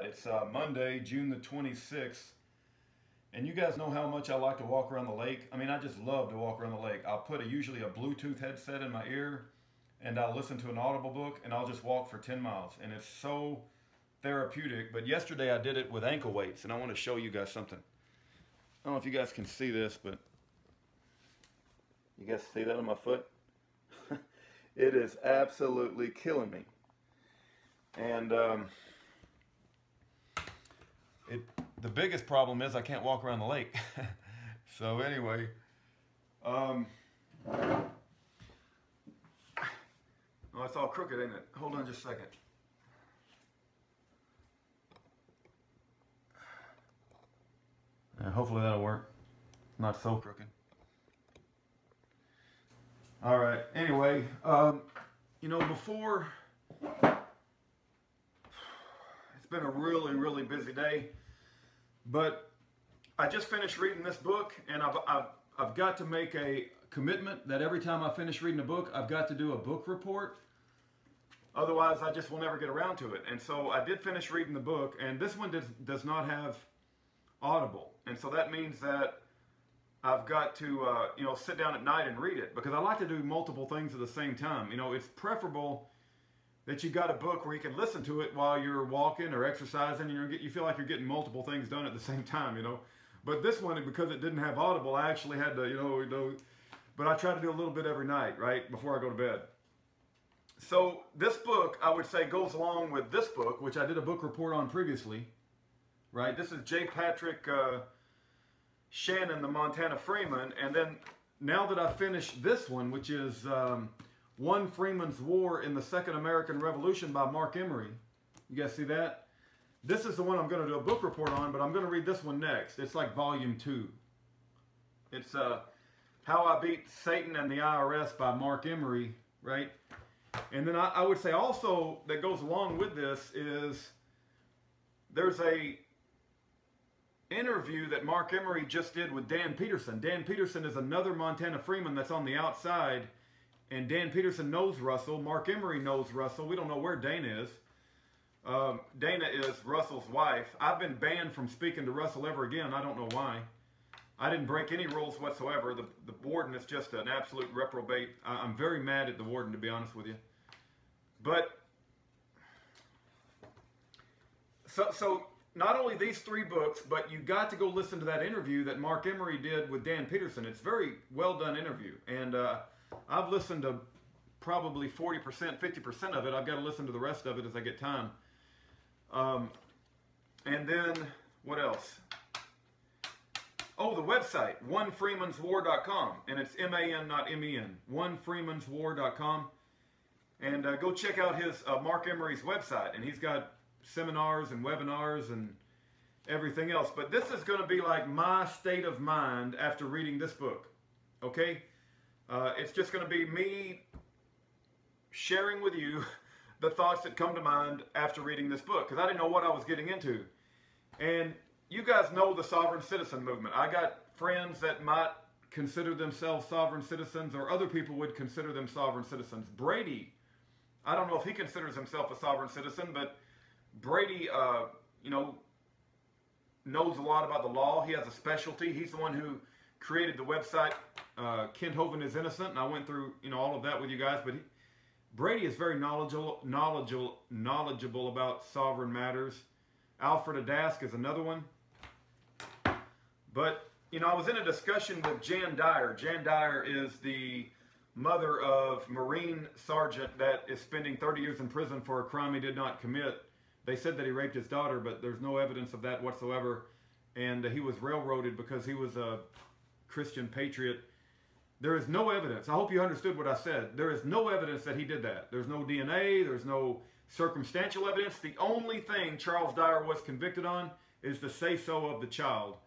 It's Monday, June the 26th, and you guys know how much I like to walk around the lake. I mean, I just love to walk around the lake. I'll put usually a Bluetooth headset in my ear, and I'll listen to an Audible book, and I'll just walk for 10 miles, and it's so therapeutic. But yesterday I did it with ankle weights, and I want to show you guys something. I don't know if you guys can see this, but you guys see that on my foot? It is absolutely killing me. And the biggest problem is I can't walk around the lake. So anyway, oh, it's all crooked, ain't it? Hold on just a second. Hopefully that'll work. Not so crooked. All right. Anyway, you know, before, it's been a really busy day, but I just finished reading this book, and I've got to make a commitment that every time I finish reading a book, I've got to do a book report. Otherwise, I just will never get around to it. And so I did finish reading the book, and this one does not have Audible, and so that means that I've got to you know, sit down at night and read it, because I like to do multiple things at the same time. You know, it's preferable that you got a book where you can listen to it while you're walking or exercising, and you feel like you're getting multiple things done at the same time, you know. But this one, because it didn't have Audible, I actually had to, you know, but I try to do a little bit every night, right, before I go to bed. So this book, I would say, goes along with this book, which I did a book report on previously, right? This is J. Patrick Shannon, the Montana Freeman. And then now that I finished this one, which is One Freeman's War in the Second American Revolution by Mark Emery. You guys see that? This is the one I'm going to do a book report on, but I'm going to read this one next. It's like volume 2. It's How I Beat Satan and the IRS by Mark Emery, right? And then I would say also that goes along with this is there's a interview that Mark Emery just did with Dan Peterson. Dan Peterson is another Montana Freeman that's on the outside, and Dan Peterson knows Russell. Mark Emery knows Russell. We don't know where Dana is. Dana is Russell's wife. I've been banned from speaking to Russell ever again. I don't know why. I didn't break any rules whatsoever. The warden is just an absolute reprobate. I'm very mad at the warden, to be honest with you. But so not only these 3 books, but you got to go listen to that interview that Mark Emery did with Dan Peterson. It's a very well done interview, and I've listened to probably 40%, 50% of it. I've got to listen to the rest of it as I get time. And then what else? Oh, the website, onefreemanswar.com, and it's M-A-N, not M-E-N, onefreemanswar.com. And go check out his Mark Emery's website, and he's got seminars and webinars and everything else. But this is going to be like my state of mind after reading this book, okay? It's just going to be me sharing with you the thoughts that come to mind after reading this book, because I didn't know what I was getting into. And you guys know the sovereign citizen movement. I got friends that might consider themselves sovereign citizens, or other people would consider them sovereign citizens. Brady, I don't know if he considers himself a sovereign citizen, but Brady, you know, knows a lot about the law. He has a specialty. He's the one who created the website, Kent Hovind is Innocent, and I went through, you know, all of that with you guys. But Brady is very knowledgeable about sovereign matters. Alfred Adask is another one. But, you know, I was in a discussion with Jan Dyer. Jan Dyer is the mother of Marine Sergeant that is spending 30 years in prison for a crime he did not commit. They said that he raped his daughter, but there's no evidence of that whatsoever. And he was railroaded because he was a Christian patriot. There is no evidence. I hope you understood what I said. There is no evidence that he did that. There's no DNA. There's no circumstantial evidence. The only thing Charles Dyer was convicted on is the say-so of the child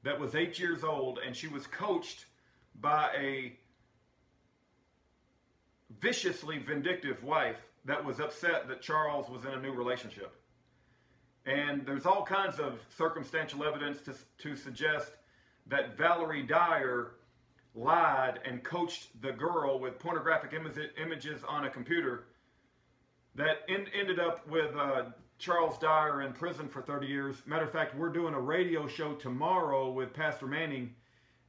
that was 8 years old, and she was coached by a viciously vindictive wife that was upset that Charles was in a new relationship. And there's all kinds of circumstantial evidence to suggest that Valerie Dyer lied and coached the girl with pornographic images on a computer that ended up with Charles Dyer in prison for 30 years. Matter of fact, we're doing a radio show tomorrow with Pastor Manning,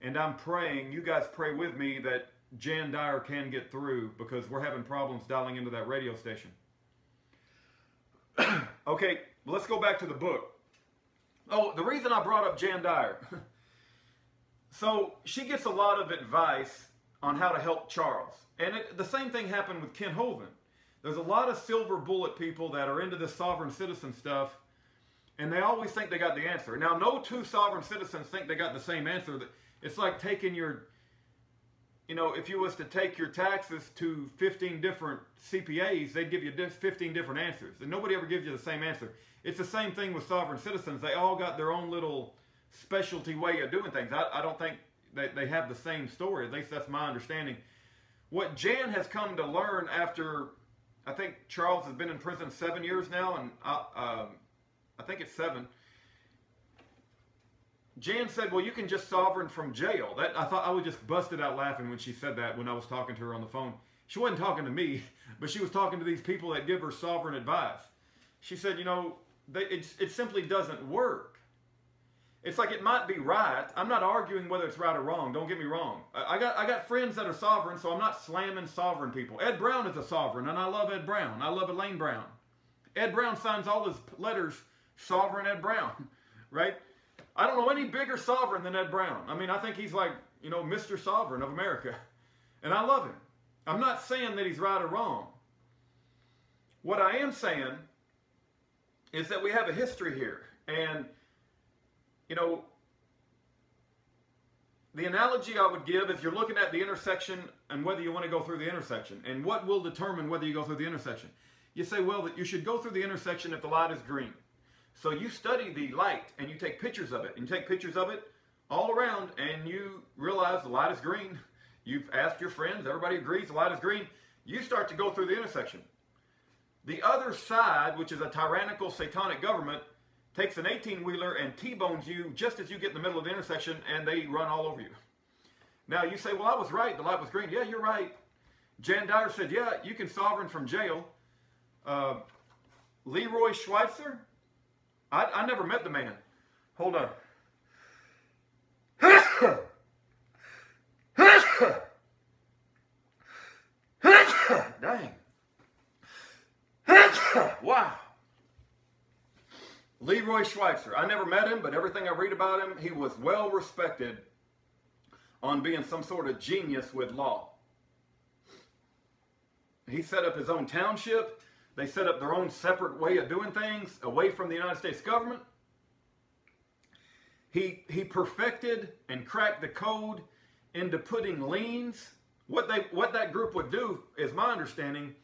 and I'm praying, you guys pray with me, that Jan Dyer can get through, because we're having problems dialing into that radio station. Okay, let's go back to the book. Oh, the reason I brought up Jan Dyer. So she gets a lot of advice on how to help Charles. And the same thing happened with Ken Hovind. There's a lot of silver bullet people that are into this sovereign citizen stuff, and they always think they got the answer. Now, no two sovereign citizens think they got the same answer. It's like taking your, if you was to take your taxes to 15 different CPAs, they'd give you 15 different answers. And nobody ever gives you the same answer. It's the same thing with sovereign citizens. They all got their own little specialty way of doing things. I don't think they have the same story. At least that's my understanding. What Jan has come to learn after, I think Charles has been in prison 7 years now, and I think it's 7. Jan said, well, you can just sovereign from jail. I thought I was just busted out laughing when she said that when I was talking to her on the phone. She wasn't talking to me, but she was talking to these people that give her sovereign advice. She said, it simply doesn't work. It's like it might be right. I'm not arguing whether it's right or wrong. Don't get me wrong. I got friends that are sovereign, so I'm not slamming sovereign people. Ed Brown is a sovereign, and I love Ed Brown. I love Elaine Brown. Ed Brown signs all his letters, Sovereign Ed Brown, right? I don't know any bigger sovereign than Ed Brown. I mean, I think he's like, Mr. Sovereign of America. And I love him. I'm not saying that he's right or wrong. What I am saying is that we have a history here. And, the analogy I would give is you're looking at the intersection and whether you want to go through the intersection. And what will determine whether you go through the intersection? You say, well, that you should go through the intersection if the light is green. So you study the light and you take pictures of it. And you take pictures of it all around and you realize the light is green. You've asked your friends, everybody agrees the light is green. You start to go through the intersection. The other side, which is a tyrannical satanic government, takes an 18-wheeler and T-bones you just as you get in the middle of the intersection, and they run all over you. Now you say, well, I was right, the light was green. Yeah, you're right. Jan Dyer said, yeah, you can sovereign from jail. Leroy Schweitzer? I never met the man. Hold on. Dang. Wow. Leroy Schweitzer. I never met him, but everything I read about him, he was well respected on being some sort of genius with law. He set up his own township. They set up their own separate way of doing things away from the United States government. He perfected and cracked the code into putting liens. What that group would do, is my understanding,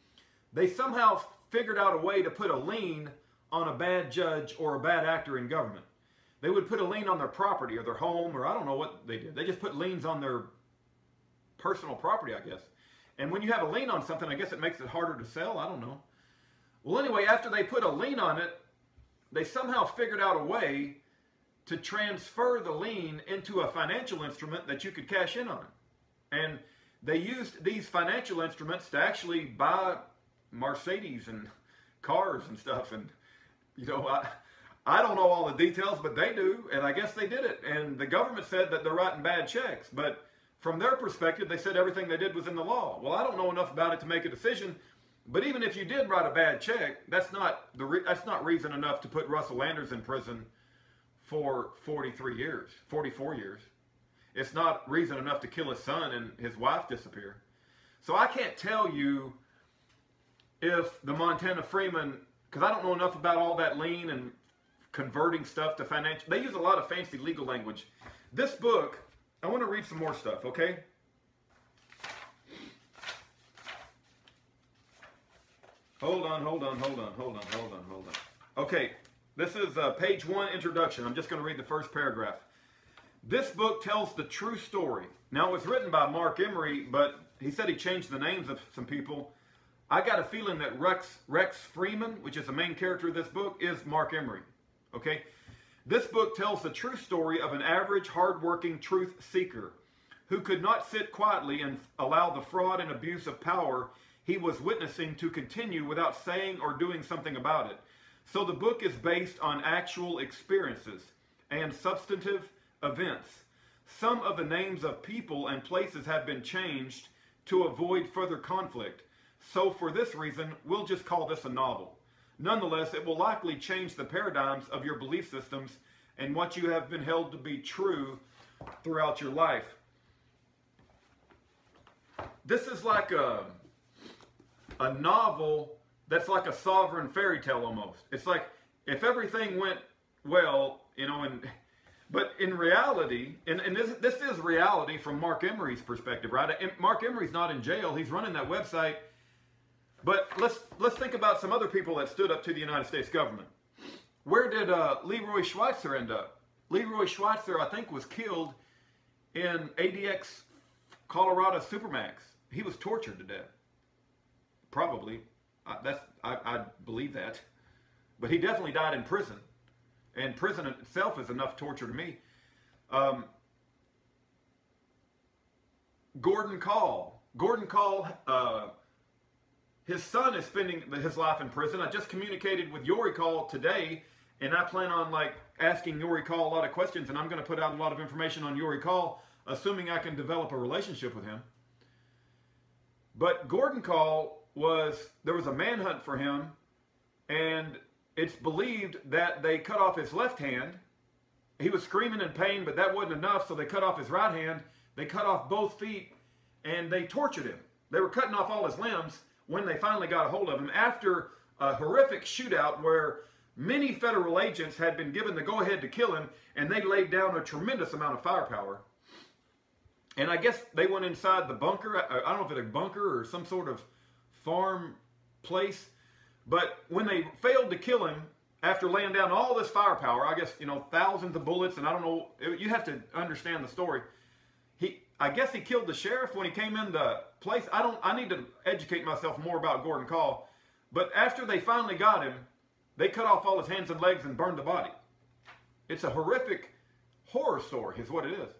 they somehow figured out a way to put a lien on a bad judge or a bad actor in government. They would put a lien on their property or their home, or I don't know what they did. They just put liens on their personal property, I guess. And when you have a lien on something, I guess it makes it harder to sell. I don't know. Well, anyway, after they put a lien on it, they somehow figured out a way to transfer the lien into a financial instrument that you could cash in on. And they used these financial instruments to actually buy Mercedes and cars and stuff. And, I don't know all the details, but they do. And I guess they did it. And the government said that they're writing bad checks. But from their perspective, they said everything they did was in the law. Well, I don't know enough about it to make a decision. But even if you did write a bad check, that's not reason enough to put Russell Landers in prison for 44 years. It's not reason enough to kill his son and his wife disappear. So I can't tell you if the Montana Freeman, because I don't know enough about all that lien and converting stuff to financial. They use a lot of fancy legal language. This book, I want to read some more stuff, okay? Hold on. Okay, this is page 1, introduction. I'm just going to read the first paragraph. This book tells the true story. Now, it was written by Mark Emery, but he said he changed the names of some people. I got a feeling that Rex Freeman, which is the main character of this book, is Mark Emery. Okay? This book tells the true story of an average, hardworking truth seeker who could not sit quietly and allow the fraud and abuse of power he was witnessing to continue without saying or doing something about it. So the book is based on actual experiences and substantive events. Some of the names of people and places have been changed to avoid further conflict. So for this reason, we'll just call this a novel. Nonetheless, it will likely change the paradigms of your belief systems and what you have been held to be true throughout your life. This is like a novel that's like a sovereign fairy tale almost. It's like if everything went well, you know, but in reality, and this is reality from Mark Emery's perspective, right? And Mark Emery's not in jail. He's running that website. But let's think about some other people that stood up to the United States government. Where did Leroy Schweitzer end up? Leroy Schweitzer, I think, was killed in ADX Colorado Supermax. He was tortured to death. Probably. I believe that. But he definitely died in prison. And prison itself is enough torture to me. Gordon Kahl. Gordon Kahl, his son is spending his life in prison. I just communicated with Yori Kahl today, and I plan on asking Yori Kahl a lot of questions, and I'm going to put out a lot of information on Yori Kahl, assuming I can develop a relationship with him. But Gordon Kahl there was a manhunt for him, and it's believed that they cut off his left hand. He was screaming in pain, but that wasn't enough, so they cut off his right hand. They cut off both feet, and they tortured him. They were cutting off all his limbs when they finally got a hold of him after a horrific shootout where many federal agents had been given the go-ahead to kill him, and they laid down a tremendous amount of firepower. And I guess they went inside the bunker. I don't know if it's a bunker or some sort of farm place. But when they failed to kill him, after laying down all this firepower, I guess, you know, thousands of bullets, and I don't know, you have to understand the story. I guess he killed the sheriff when he came into place. I need to educate myself more about Gordon Kahl. But after they finally got him, they cut off all his hands and legs and burned the body. It's a horrific horror story, is what it is.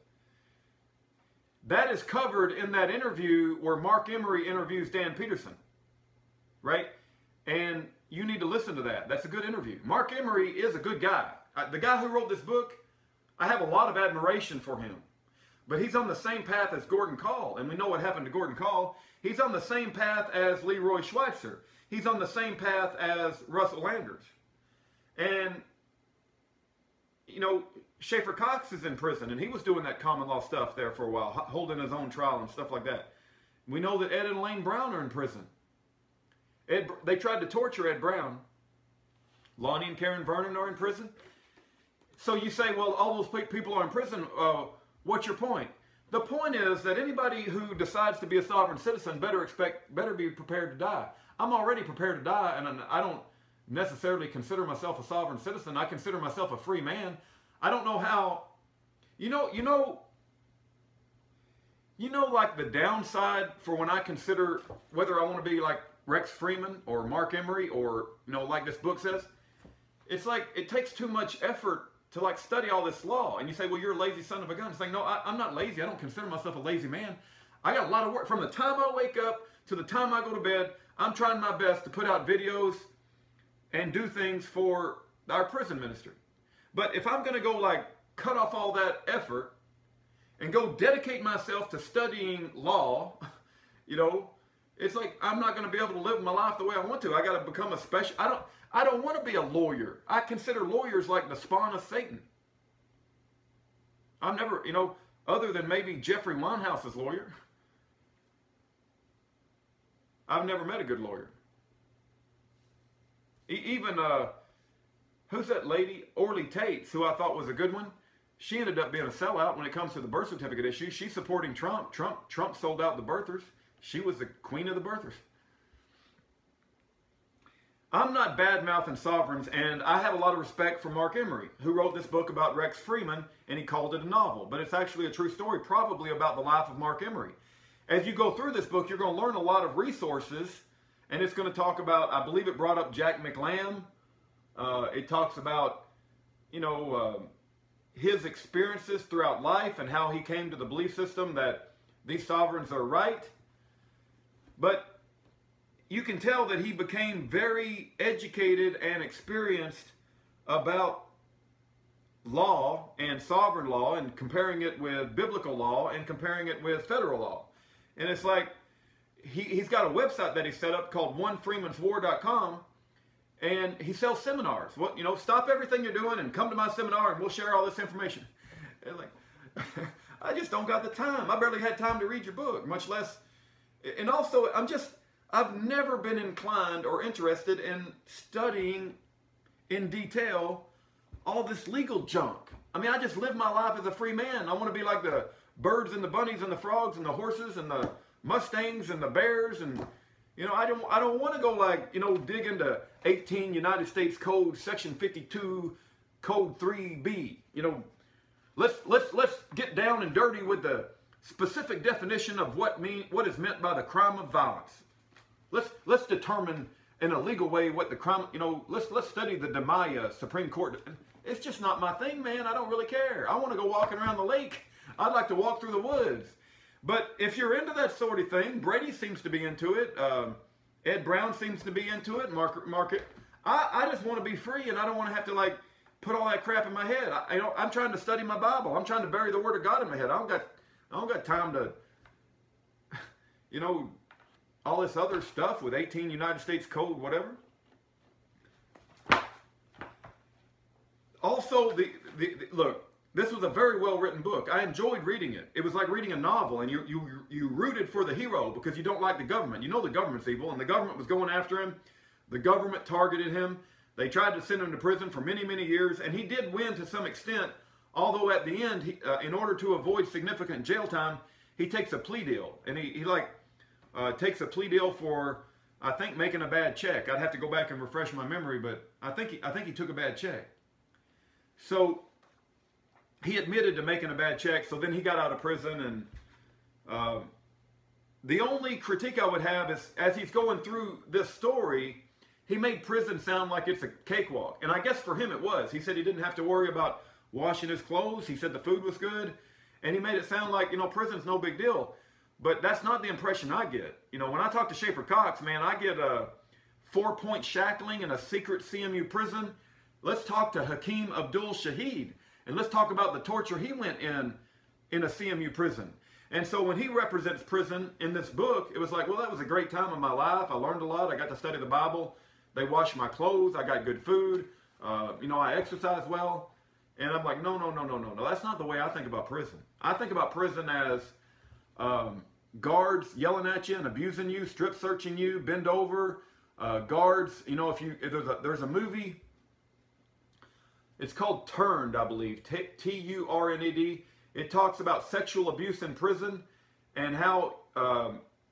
That is covered in that interview where Mark Emery interviews Dan Peterson, right? And you need to listen to that. That's a good interview. Mark Emery is a good guy. The guy who wrote this book, I have a lot of admiration for him. But he's on the same path as Gordon Kahl, and we know what happened to Gordon Kahl. He's on the same path as Leroy Schweitzer. He's on the same path as Russell Landers. And, you know, Schaefer Cox is in prison, and he was doing that common law stuff there for a while, holding his own trial and stuff like that. We know that Ed and Elaine Brown are in prison. They tried to torture Ed Brown. Lonnie and Karen Vernon are in prison. So you say, well, all those people are in prison. What's your point? The point is that anybody who decides to be a sovereign citizen better be prepared to die. I'm already prepared to die, and I don't necessarily consider myself a sovereign citizen. I consider myself a free man. I don't know how. You know, like the downside for when I consider whether I want to be like Rex Freeman or Mark Emery or, you know, like this book says, it's like it takes too much effort to like study all this law. And you say, well, you're a lazy son of a gun. It's like, no, I'm not lazy. I don't consider myself a lazy man. I got a lot of work. From the time I wake up to the time I go to bed, I'm trying my best to put out videos and do things for our prison ministry. But if I'm going to go like cut off all that effort and go dedicate myself to studying law, you know, it's like I'm not going to be able to live my life the way I want to. I got to become a special. I don't want to be a lawyer. I consider lawyers like the spawn of Satan. I've never, you know, other than maybe Jeffrey Winehouse's lawyer, I've never met a good lawyer. Even, who's that lady? Orly Tates, who I thought was a good one. She ended up being a sellout when it comes to the birth certificate issue. She's supporting Trump. Trump sold out the birthers. She was the queen of the birthers. I'm not bad-mouthing sovereigns, and I have a lot of respect for Mark Emery, who wrote this book about Rex Freeman, and he called it a novel. But it's actually a true story, probably about the life of Mark Emery. As you go through this book, you're going to learn a lot of resources, and it's going to talk about, I believe it brought up Jack McLamb. It talks about, you know, his experiences throughout life and how he came to the belief system that these sovereigns are right. But you can tell that he became very educated and experienced about law and sovereign law, and comparing it with biblical law and comparing it with federal law. And it's like, he's got a website that he set up called onefreemanswar.com, and he sells seminars. What, you know, stop everything you're doing and come to my seminar and we'll share all this information. And like, I just don't got the time. I barely had time to read your book, much less. And also, I've never been inclined or interested in studying in detail all this legal junk. I mean, I just live my life as a free man. I want to be like the birds and the bunnies and the frogs and the horses and the Mustangs and the bears, and you know, I don't want to go like, you know, dig into 18 United States Code Section 52 Code 3B. You know, let's get down and dirty with the specific definition of what is meant by the crime of violence. Let's determine in a legal way what the crime, you know, let's study the DiMaia Supreme Court. It's just not my thing, man. I don't really care. I want to go walking around the lake. I'd like to walk through the woods. But if you're into that sort of thing, Brady seems to be into it. Ed Brown seems to be into it. Market. I just want to be free, and I don't want to have to like put all that crap in my head. I'm trying to study my Bible. I'm trying to bury the Word of God in my head. I don't got time to, you know, all this other stuff with 18 United States Code, whatever. Also, look. This was a very well-written book. I enjoyed reading it. It was like reading a novel, and you rooted for the hero because you don't like the government. You know the government's evil, and the government was going after him. The government targeted him. They tried to send him to prison for many, many years, and he did win to some extent, although at the end, in order to avoid significant jail time, he takes a plea deal. And he takes a plea deal for, I think, making a bad check. I'd have to go back and refresh my memory, but I think he took a bad check. So he admitted to making a bad check, so then he got out of prison, and the only critique I would have is, as he's going through this story, he made prison sound like it's a cakewalk. And I guess for him it was. He said he didn't have to worry about washing his clothes. He said the food was good. And he made it sound like, you know, prison's no big deal. But that's not the impression I get. You know, when I talk to Schaefer Cox, man, I get a 4-point shackling in a secret CMU prison. Let's talk to Hakeem Abdul Shahid. And let's talk about the torture he went in a CMU prison. And so when he represents prison in this book, it was like, well, that was a great time of my life. I learned a lot. I got to study the Bible. They washed my clothes. I got good food. You know, I exercise well. And I'm like, no. That's not the way I think about prison. I think about prison as guards yelling at you and abusing you, strip searching you, bend over. Guards, you know, if there's a movie. It's called Turned, I believe, T-U-R-N-E-D. It talks about sexual abuse in prison and how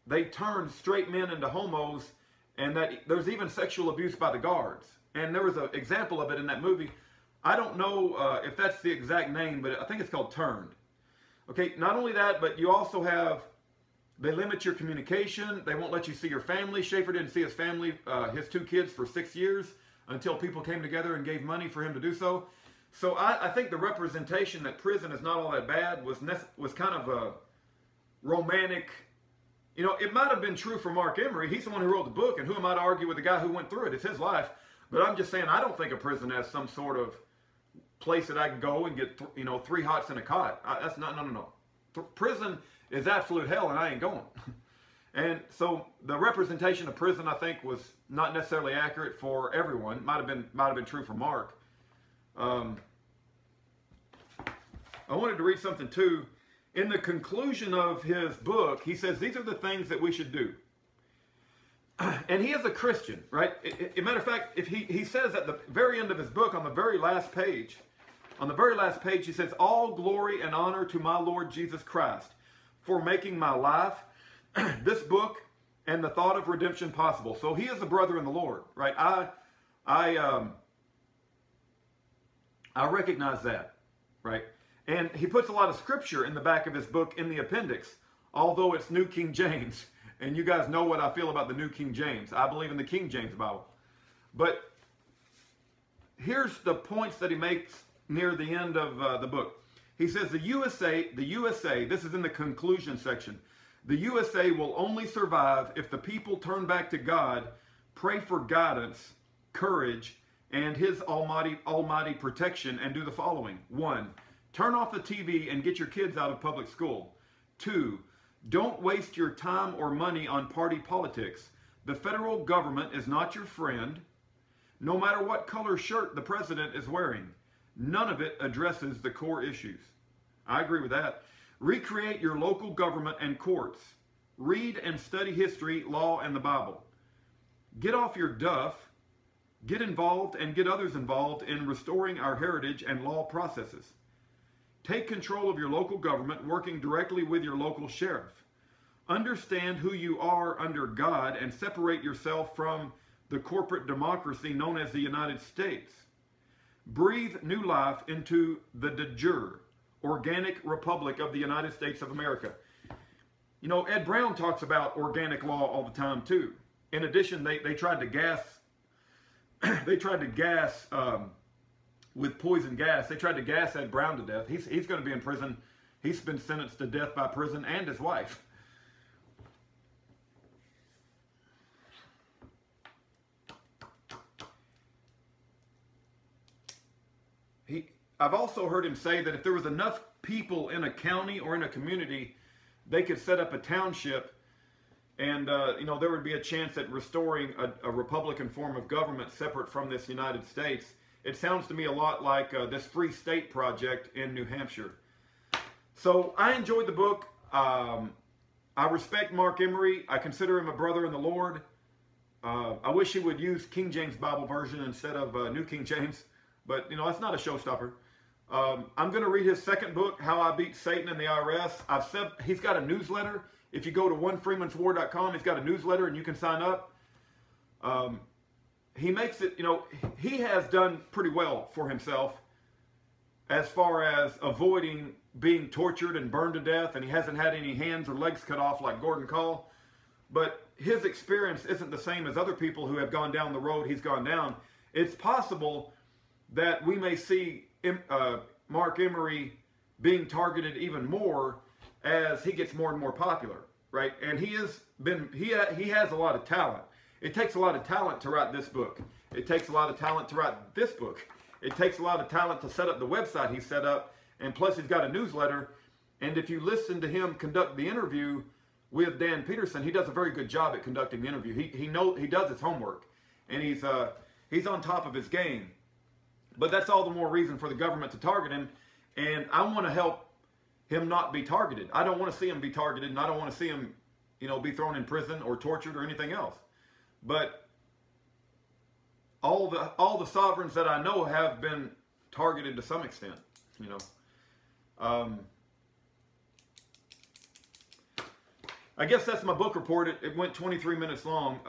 they turn straight men into homos, and that there's even sexual abuse by the guards. And there was an example of it in that movie. I don't know if that's the exact name, but I think it's called Turned. Okay, not only that, but you also have, they limit your communication. They won't let you see your family. Schaefer didn't see his family, his 2 kids, for 6 years. Until people came together and gave money for him to do so. So I think the representation that prison is not all that bad was kind of a romantic, you know, it might have been true for Mark Emery. He's the one who wrote the book, and who am I to argue with the guy who went through it? It's his life. But I'm just saying, I don't think a prison has some sort of place that I can go and get, you know, 3 hots in a cot. That's not, no. Prison is absolute hell, and I ain't going. And so the representation of prison, I think, was not necessarily accurate for everyone. Might have been true for Mark. I wanted to read something too. In the conclusion of his book, he says these are the things that we should do. And he is a Christian, right? As a matter of fact, if he says at the very end of his book, on the very last page, he says, "All glory and honor to my Lord Jesus Christ for making my life, this book, and the thought of redemption possible." So he is a brother in the Lord, right? I recognize that, right? And he puts a lot of scripture in the back of his book in the appendix, although it's New King James. And you guys know what I feel about the New King James. I believe in the King James Bible. But here's the points that he makes near the end of the book. He says the USA, this is in the conclusion section, The USA will only survive if the people turn back to God, pray for guidance, courage, and His almighty protection, and do the following. 1. Turn off the TV and get your kids out of public school. 2. Don't waste your time or money on party politics. The federal government is not your friend, no matter what color shirt the president is wearing. None of it addresses the core issues. I agree with that. Recreate your local government and courts. Read and study history, law, and the Bible. Get off your duff. Get involved and get others involved in restoring our heritage and law processes. Take control of your local government, working directly with your local sheriff. Understand who you are under God and separate yourself from the corporate democracy known as the United States. Breathe new life into the de jure, organic republic of the United States of America. You know, Ed Brown talks about organic law all the time too. In addition, they tried to gas, with poison gas. They tried to gas Ed Brown to death. He's going to be in prison. He's been sentenced to death by prison, and his wife. I've also heard him say that if there was enough people in a county or in a community, they could set up a township, and you know, there would be a chance at restoring a Republican form of government separate from this United States. It sounds to me a lot like this Free State Project in New Hampshire. So I enjoyed the book. I respect Mark Emery. I consider him a brother in the Lord. I wish he would use King James Bible version instead of New King James, but you know, that's not a showstopper. I'm going to read his second book, How I Beat Satan and the IRS. I've said he's got a newsletter. If you go to onefreemanswar.com, he's got a newsletter and you can sign up. He makes it, you know, he has done pretty well for himself as far as avoiding being tortured and burned to death, and he hasn't had any hands or legs cut off like Gordon Call. But his experience isn't the same as other people who have gone down the road he's gone down. It's possible that we may see Mark Emery being targeted even more as he gets more and more popular, right? And he has a lot of talent. It takes a lot of talent to write this book. It takes a lot of talent to write this book. It takes a lot of talent to set up the website he set up, and plus he's got a newsletter. And if you listen to him conduct the interview with Dan Peterson, he does a very good job at conducting the interview. He does his homework, and he's on top of his game. But that's all the more reason for the government to target him, and I want to help him not be targeted. I don't want to see him be targeted, and I don't want to see him, you know, be thrown in prison or tortured or anything else. But all the sovereigns that I know have been targeted to some extent, you know. I guess that's my book report. It went 23 minutes long.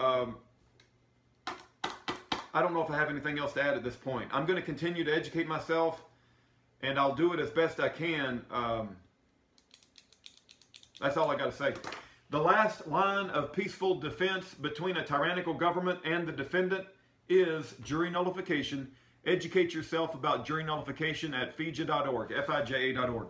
I don't know if I have anything else to add at this point. I'm going to continue to educate myself, and I'll do it as best I can. That's all I got to say. The last line of peaceful defense between a tyrannical government and the defendant is jury nullification. Educate yourself about jury nullification at fija.org, F-I-J-A.org.